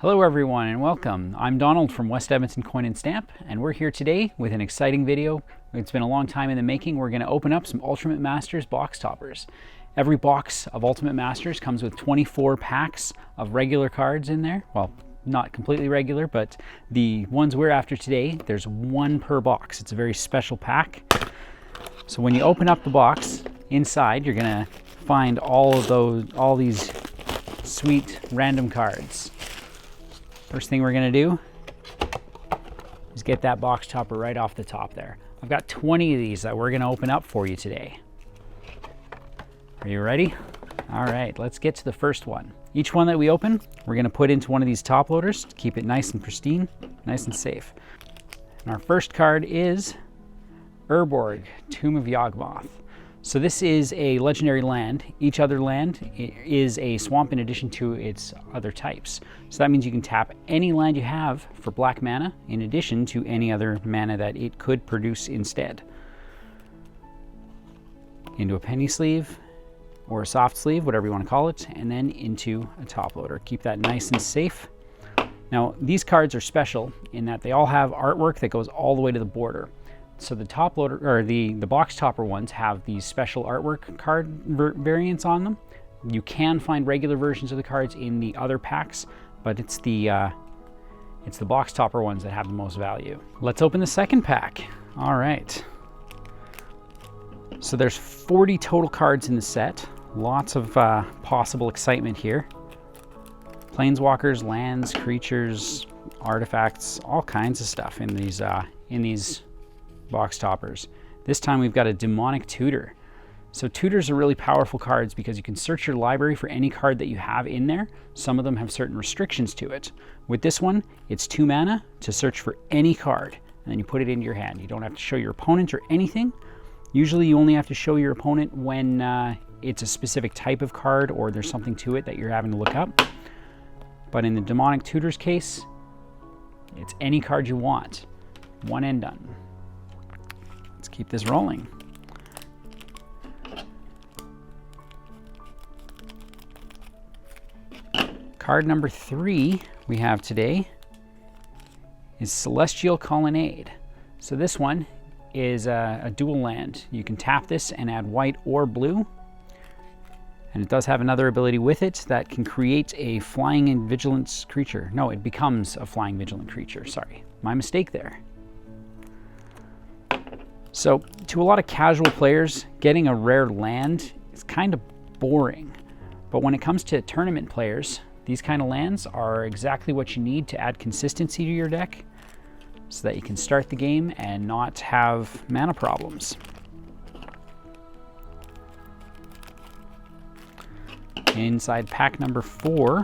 Hello everyone and welcome. I'm Donald from West Edmonton Coin and Stamp, and we're here today with an exciting video. It's been a long time in the making. We're going to open up some Ultimate Masters box toppers. Every box of Ultimate Masters comes with 24 packs of regular cards in there. Well, not completely regular, but the ones we're after today, there's one per box. It's a very special pack. So when you open up the box, inside you're going to find all these sweet random cards. First thing we're going to do is get that box topper right off the top there. I've got 20 of these that we're going to open up for you today. Are you ready? All right, let's get to the first one. Each one that we open, we're going to put into one of these top loaders to keep it nice and pristine, nice and safe. And our first card is Urborg, Tomb of Yawgmoth. So this is a legendary land. Each other land is a swamp in addition to its other types. So that means you can tap any land you have for black mana in addition to any other mana that it could produce instead. Into a penny sleeve or a soft sleeve, whatever you want to call it, and then into a top loader. Keep that nice and safe. Now these cards are special in that they all have artwork that goes all the way to the border. So the top loader, or the box topper ones, have these special artwork card variants on them. You can find regular versions of the cards in the other packs, but it's the box topper ones that have the most value. Let's open the second pack. All right. So there's 40 total cards in the set. Lots of possible excitement here. Planeswalkers, lands, creatures, artifacts, all kinds of stuff in these box toppers. This time we've got a demonic tutor. So tutors are really powerful cards because you can search your library for any card that you have in there. Some of them have certain restrictions to it. With this one, it's 2 mana to search for any card, and then you put it into your hand. You don't have to show your opponent or anything. Usually you only have to show your opponent when it's a specific type of card or there's something to it that you're having to look up. But in the demonic tutor's case, it's any card you want. One and done. Let's keep this rolling. Card number 3 we have today is Celestial Colonnade. So this one is a dual land. You can tap this and add white or blue. And it does have another ability with it that can create a flying and vigilance creature. No, it becomes a flying vigilant creature. Sorry, my mistake there. So to a lot of casual players, getting a rare land is kind of boring. But when it comes to tournament players, these kind of lands are exactly what you need to add consistency to your deck so that you can start the game and not have mana problems. Inside pack number 4,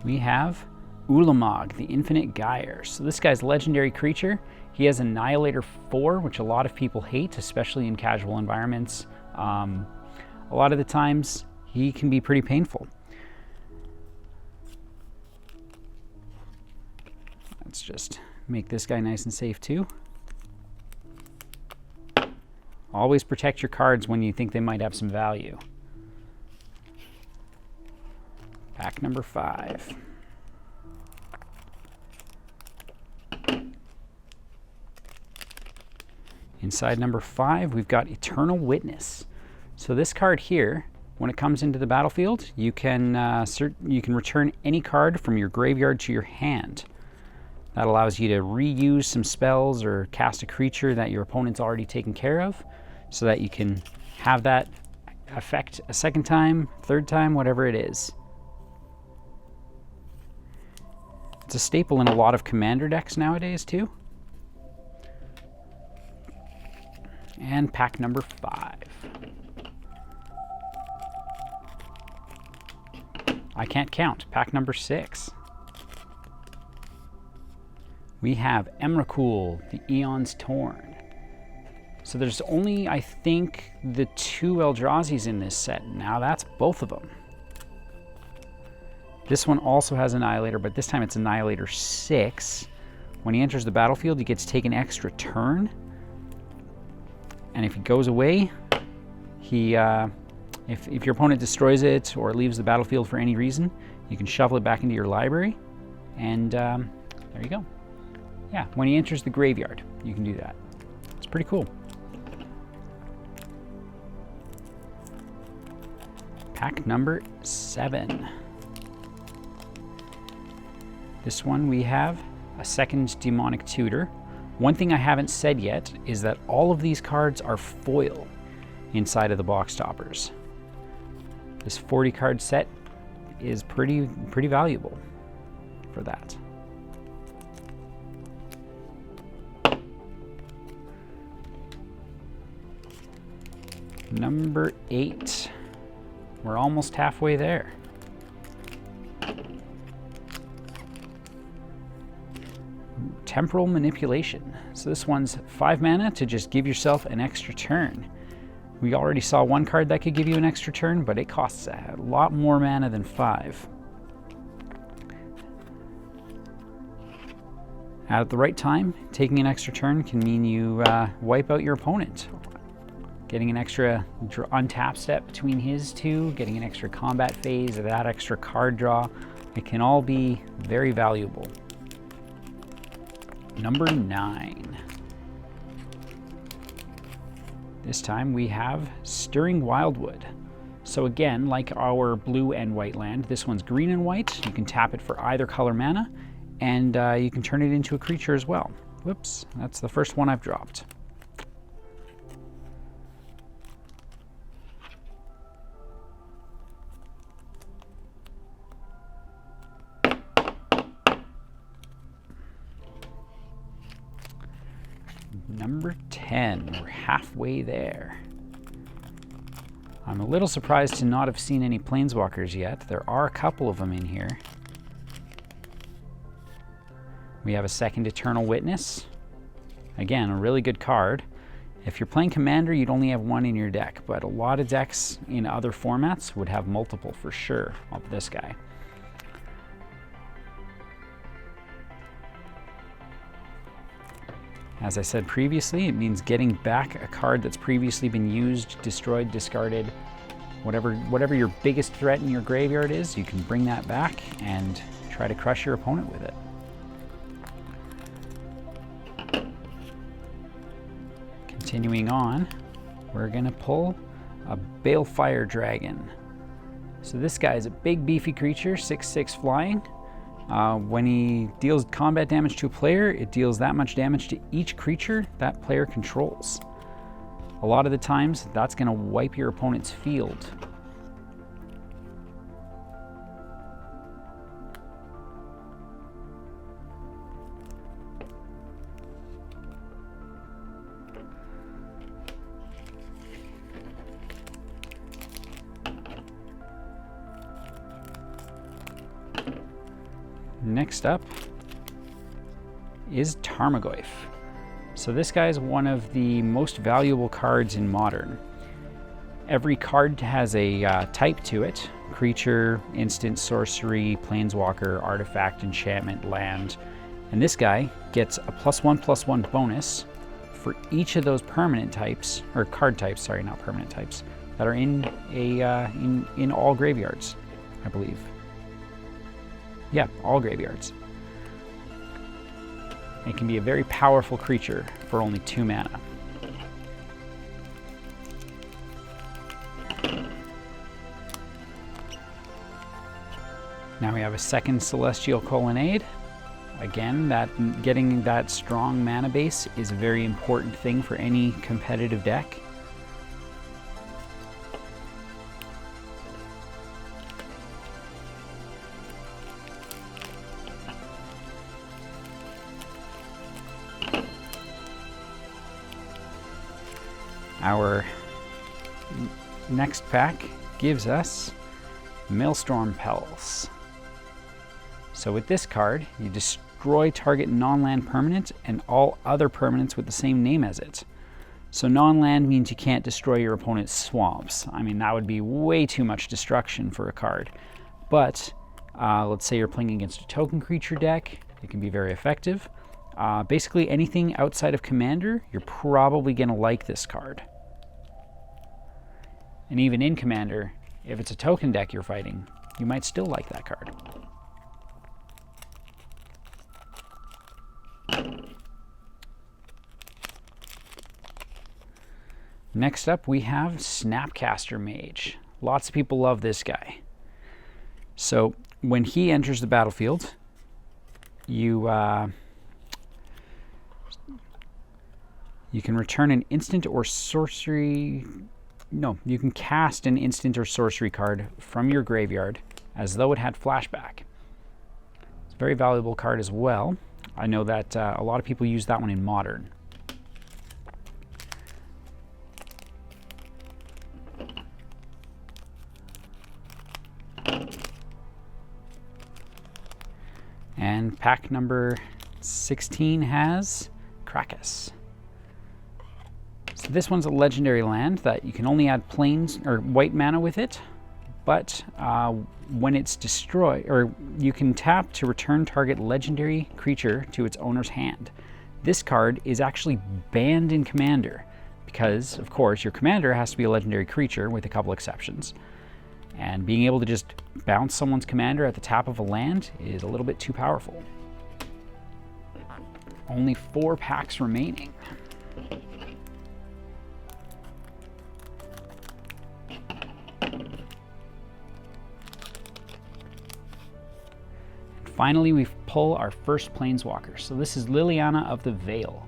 we have Ulamog, the Infinite Gyre. So this guy's a legendary creature. He has Annihilator 4, which a lot of people hate, especially in casual environments. A lot of the times, he can be pretty painful. Let's just make this guy nice and safe too. Always protect your cards when you think they might have some value. Pack number 5. Inside number 5, we've got Eternal Witness. So this card here, when it comes into the battlefield, you can return any card from your graveyard to your hand. That allows you to reuse some spells or cast a creature that your opponent's already taken care of, so that you can have that effect a second time, third time, whatever it is. It's a staple in a lot of commander decks nowadays too. And pack number 5. I can't count. Pack number 6. We have Emrakul, the Aeon's Torn. So there's only, I think, the 2 Eldrazi's in this set. Now that's both of them. This one also has Annihilator, but this time it's Annihilator 6. When he enters the battlefield, he gets to take an extra turn. And if he goes away, if your opponent destroys it or leaves the battlefield for any reason, you can shuffle it back into your library. And there you go. Yeah, when he enters the graveyard, you can do that. It's pretty cool. Pack number 7. This one we have a second Demonic Tutor. One thing I haven't said yet is that all of these cards are foil inside of the box toppers. This 40 card set is pretty valuable for that. Number 8. We're almost halfway there. Temporal Manipulation. So this one's 5 mana to just give yourself an extra turn. We already saw one card that could give you an extra turn, but it costs a lot more mana than 5. At the right time, taking an extra turn can mean you wipe out your opponent. Getting an extra untap step between his two, getting an extra combat phase, or that extra card draw, it can all be very valuable. Number 9. This time we have Stirring Wildwood. So again, like our blue and white land, this one's green and white. You can tap it for either color mana, and you can turn it into a creature as well. Whoops, that's the first one I've dropped. Number 10, we're halfway there. I'm a little surprised to not have seen any Planeswalkers yet. There are a couple of them in here. We have a second Eternal Witness. Again, a really good card. If you're playing Commander, you'd only have one in your deck, but a lot of decks in other formats would have multiple for sure of this guy. As I said previously, it means getting back a card that's previously been used, destroyed, discarded, whatever your biggest threat in your graveyard is, you can bring that back and try to crush your opponent with it. Continuing on, we're gonna pull a Balefire Dragon. So this guy is a big beefy creature, 6/6 flying. When he deals combat damage to a player, it deals that much damage to each creature that player controls. A lot of the times, that's going to wipe your opponent's field. Next up is Tarmogoyf. So this guy is one of the most valuable cards in Modern. Every card has a type to it: creature, instant, sorcery, planeswalker, artifact, enchantment, land. And this guy gets a +1/+1 bonus for each of those permanent types, or card types, sorry, not permanent types, that are in all graveyards, I believe. Yeah, all graveyards. It can be a very powerful creature for only 2 mana. Now we have a second Celestial Colonnade. Again, getting that strong mana base is a very important thing for any competitive deck. Our next pack gives us Maelstrom Pulse. So with this card, you destroy target non-land permanent and all other permanents with the same name as it. So non-land means you can't destroy your opponent's swamps. I mean, that would be way too much destruction for a card. But let's say you're playing against a token creature deck, it can be very effective. Basically anything outside of Commander, you're probably going to like this card. And even in Commander, if it's a token deck you're fighting, you might still like that card. Next up we have Snapcaster Mage. Lots of people love this guy. So when he enters the battlefield, you can return an instant or sorcery. No, you can cast an instant or sorcery card from your graveyard as though it had flashback. It's a very valuable card as well. I know that a lot of people use that one in Modern. And pack number 16 has Krakus. So this one's a legendary land that you can only add plains or white mana with it, but when it's destroyed, or you can tap to return target legendary creature to its owner's hand. This card is actually banned in Commander because, of course, your commander has to be a legendary creature with a couple exceptions. And being able to just bounce someone's commander at the tap of a land is a little bit too powerful. Only 4 packs remaining. Finally, we pull our first Planeswalker. So this is Liliana of the Veil,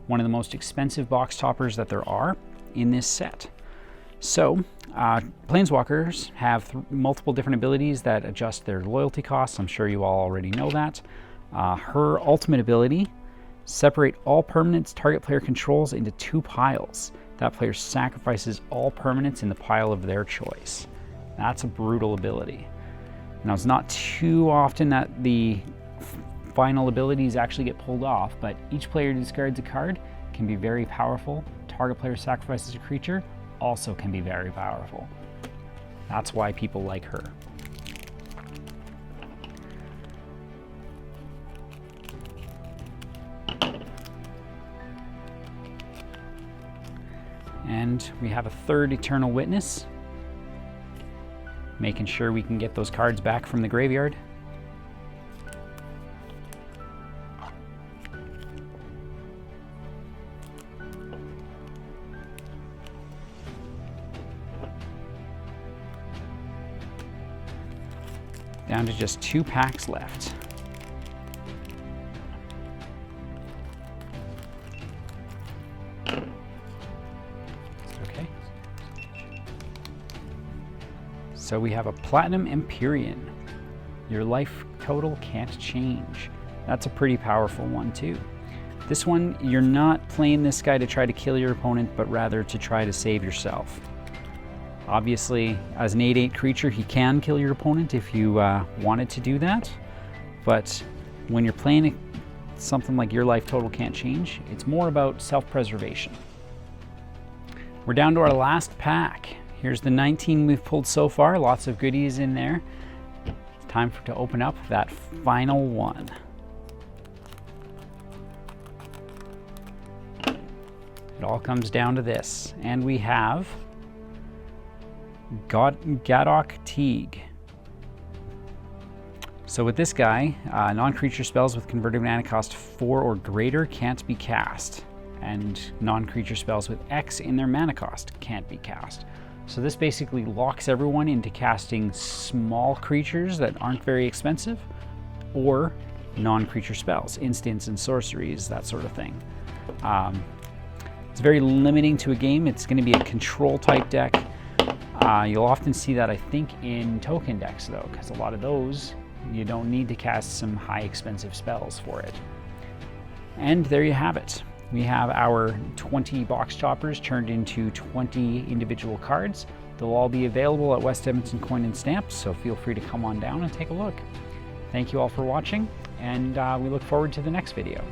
one of the most expensive box toppers that there are in this set. So, Planeswalkers have multiple different abilities that adjust their loyalty costs. I'm sure you all already know that. Her ultimate ability, separate all permanents target player controls into 2 piles. That player sacrifices all permanents in the pile of their choice. That's a brutal ability. Now, it's not too often that the final abilities actually get pulled off, but each player discards a card can be very powerful. Target player sacrifices a creature also can be very powerful. That's why people like her. And we have a third Eternal Witness, making sure we can get those cards back from the graveyard. Down to just 2 packs left. Okay. So we have a Platinum Empyrean. Your life total can't change. That's a pretty powerful one too. This one, you're not playing this guy to try to kill your opponent, but rather to try to save yourself. Obviously, as an 8/8 creature, he can kill your opponent if you wanted to do that. But when you're playing something like Your Life Total Can't Change, it's more about self-preservation. We're down to our last pack. Here's the 19 we've pulled so far. Lots of goodies in there. It's time to open up that final one. It all comes down to this. And we have Gadok Teague. So with this guy, non-creature spells with converted mana cost 4 or greater can't be cast, and non-creature spells with X in their mana cost can't be cast. So this basically locks everyone into casting small creatures that aren't very expensive, or non-creature spells, instants and sorceries, that sort of thing. It's very limiting to a game. It's going to be a control type deck. You'll often see that, I think, in token decks, though, because a lot of those, you don't need to cast some high expensive spells for it. And there you have it. We have our 20 box choppers turned into 20 individual cards. They'll all be available at West Edmonton Coin and Stamp, so feel free to come on down and take a look. Thank you all for watching, and we look forward to the next video.